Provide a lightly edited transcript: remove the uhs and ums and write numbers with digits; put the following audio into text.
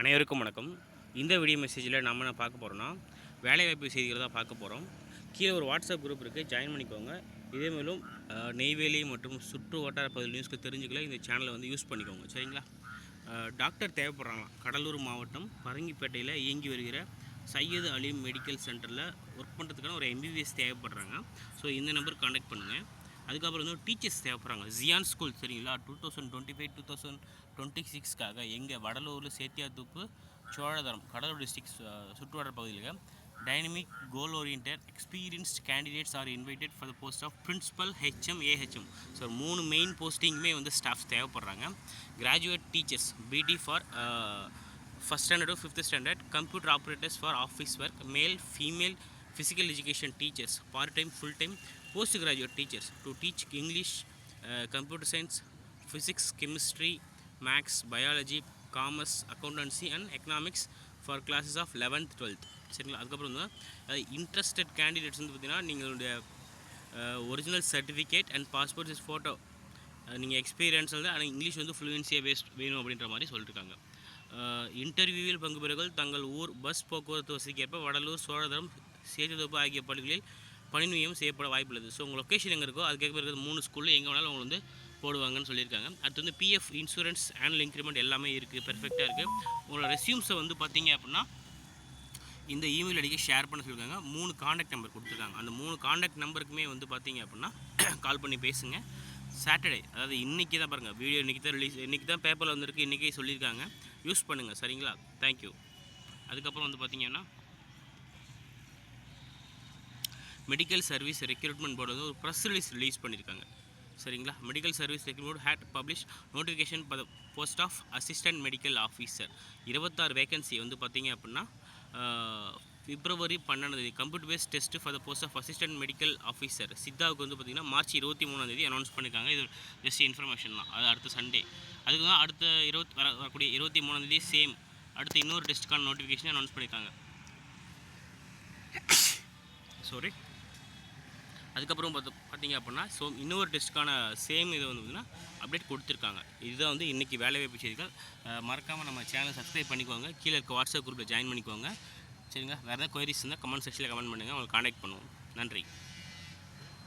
அனைவருக்கும் வணக்கம். இந்த வீடியோ மெசேஜில் நம்ம என்ன பார்க்க போகிறோம்னா, வேலைவாய்ப்பு செய்திகளை தான் பார்க்க போகிறோம். கீழே ஒரு வாட்ஸ்அப் குரூப் இருக்குது, ஜாயின் பண்ணிக்கோங்க. இதே மேலும் நெய்வேலி மற்றும் சுற்று வட்டார பகுதி நியூஸ்க்கு தெரிஞ்சுக்கல இந்த சேனலை வந்து யூஸ் பண்ணிக்கோங்க, சரிங்களா? டாக்டர் தேவைப்படுறாங்களாம். கடலூர் மாவட்டம் பரங்கிப்பேட்டையில் இயங்கி வருகிற சையது அலீம் மெடிக்கல் சென்டரில் ஒர்க் பண்ணுறதுக்கான ஒரு எம்பிபிஎஸ் தேவைப்படுறாங்க. ஸோ இந்த நம்பருக்கு கான்டாக்ட் பண்ணுங்கள். அதுக்கப்புறம் வந்து டீச்சர்ஸ் தேவைப்படுறாங்க. ஜியான் ஸ்கூல் சரிங்களா, 2025-2026க்காக எங்கள் வடலூரில் சேத்தியாத்தோப்பு சோழதரம் கடலூர் டிஸ்ட்ரிக்ட் சுற்றுவட்டார பகுதியில் dynamic goal oriented experienced candidates are invited for the post of principal HM AHM. So 3 main போஸ்டிங்குமே வந்து ஸ்டாஃப்ஸ் தேவைப்படுறாங்க. Graduate teachers BT for first standard 5th standard, computer operators for office work, male female physical education teachers, part-time, full-time, post-graduate teachers to teach English, computer science, physics, chemistry, maths, biology, commerce, accountancy and economics for classes of 11th 12th. சரிங்களா? அதுக்கப்புறம் வந்து interested candidates வந்து பார்த்திங்கன்னா நீங்களுடைய original certificate and passport size photo, நீங்கள் experience வந்து ஆனால் English வந்து ஃப்ளூயன்சியாக வேணும் அப்படின்ற மாதிரி சொல்லியிருக்காங்க. இன்டர்வியூவில் பங்கு பெறுகள் தங்கள் ஊர் பஸ் போக்குவரத்து வசதிக்கேற்ப வடலூர், சோழதரம், சேத்தியாத்தோப்பு ஆகிய பள்ளிகளில் பணி நியமனம் செய்யப்பட வாய்ப்புள்ளது. ஸோ உங்கள் லொக்கேஷன் எங்கே இருக்கோ அதுக்கேற்ப இருக்கிறது 3 ஸ்கூலில் எங்கே வேணாலும் அவங்க வந்து போடுவாங்கன்னு சொல்லியிருக்காங்க. அடுத்து வந்து பிஎஃப், இன்சூரன்ஸ், ஆனுவல் இன்க்ரிமெண்ட் எல்லாமே இருக்குது, பெர்ஃபெக்டாக இருக்குது. உங்களோட ரெஸ்யூம்ஸை வந்து பார்த்தீங்க அப்படின்னா இந்த இமெயில் ஐடிக்கு ஷேர் பண்ண சொல்லியிருக்காங்க. 3 காண்டாக்ட் நம்பர் கொடுத்துருக்காங்க. அந்த 3 காண்டாக்ட் நம்பருக்குமே வந்து பார்த்தீங்க அப்படின்னா கால் பண்ணி பேசுங்க. சாட்டர்டே, அதாவது இன்றைக்கி தான் பாருங்கள், வீடியோ இன்றைக்கி தான் ரிலீஸ், இன்றைக்கி தான் பேப்பரில் வந்துருக்கு, இன்றைக்கே சொல்லியிருக்காங்க. யூஸ் பண்ணுங்கள், சரிங்களா? தேங்க்யூ. அதுக்கப்புறம் வந்து பார்த்திங்கன்னா மெடிக்கல் சர்வீஸ் ரெக்ரூட்மெண்ட் போர்டு வந்து ஒரு ப்ரெஸ் ரிலீஸ் பண்ணியிருக்காங்க, சரிங்களா? Medical service recruitment had publish notification for the post of assistant medical officer. 26 vacancy வந்து பார்த்திங்க அப்படின்னா February 12 computer base test for the post of assistant medical officer. சித்தாவுக்கு வந்து பார்த்திங்கன்னா March 23 அனௌன்ஸ் பண்ணியிருக்காங்க. இது ஜஸ்ட் இன்ஃபர்மேஷன் தான். அது அடுத்த சண்டே. அதுக்கு தான் அடுத்த வரக்கூடிய 23 சேம் அடுத்து இன்னொரு டெஸ்ட்டுக்கான நோட்டிஃபிகேஷன் அனௌன்ஸ் பண்ணியிருக்காங்க. சாரி. அதுக்கப்புறம் பார்த்தீங்க அப்படின்னா இன்னொரு டெஸ்ட்டுக்கான சேம் இதை வந்து பார்த்திங்கன்னா அப்டேட் கொடுத்துருக்காங்க. இதுதான் வந்து இன்றைக்கி வேலைவாய்ப்பு செய்திகள். மறக்காமல் நம்ம சேனலை சப்ஸ்கிரைப் பண்ணிக்கோங்க. கீழே இருக்க வாட்ஸ்அப் குரூப்பில் ஜாயின் பண்ணிக்கோங்க, சரிங்களா? வேறு ஏதாவது குவரிஸ் இருந்தால் கமெண்ட் செக்ஷனில் கமெண்ட் பண்ணுங்கள், உங்களுக்கு கான்டாக்ட் பண்ணுவோம். நன்றி.